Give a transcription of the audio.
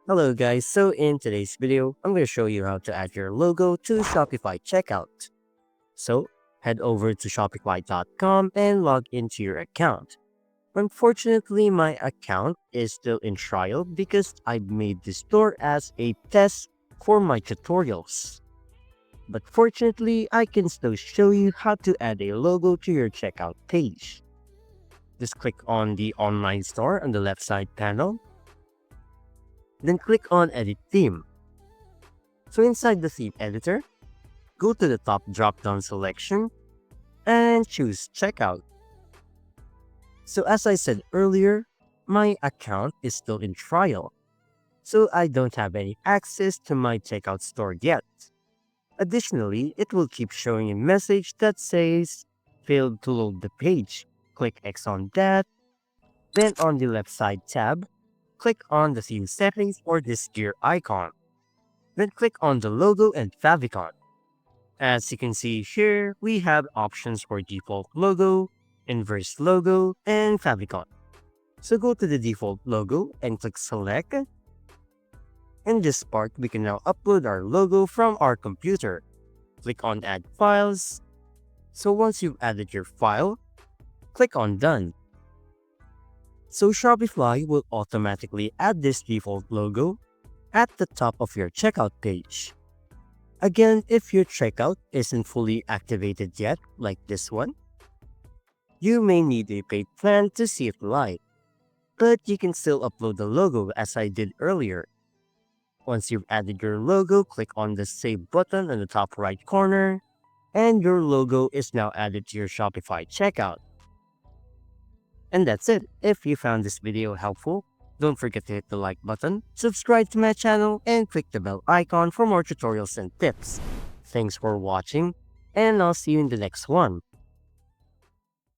Hello guys, so in today's video, I'm going to show you how to add your logo to Shopify checkout. So head over to shopify.com and log into your account. Unfortunately, my account is still in trial because I made this store as a test for my tutorials. But fortunately, I can still show you how to add a logo to your checkout page. Just click on the online store on the left side panel, then click on Edit Theme. So inside the theme editor, go to the top drop-down selection and choose Checkout. So as I said earlier, my account is still in trial, so I don't have any access to my checkout store yet. Additionally, it will keep showing a message that says, failed to load the page. Click X on that. Then on the left side tab, click on the theme settings or this gear icon. Then click on the logo and favicon. As you can see here, we have options for default logo, inverse logo, and favicon. So go to the default logo and click select. In this part, we can now upload our logo from our computer. Click on add files. So once you've added your file, click on done. So Shopify will automatically add this default logo at the top of your checkout page. Again, if your checkout isn't fully activated yet, like this one, you may need a paid plan to see it live, but you can still upload the logo as I did earlier. Once you've added your logo, click on the Save button in the top right corner, and your logo is now added to your Shopify checkout. And that's it. If you found this video helpful, don't forget to hit the like button, subscribe to my channel, and click the bell icon for more tutorials and tips. Thanks for watching, and I'll see you in the next one.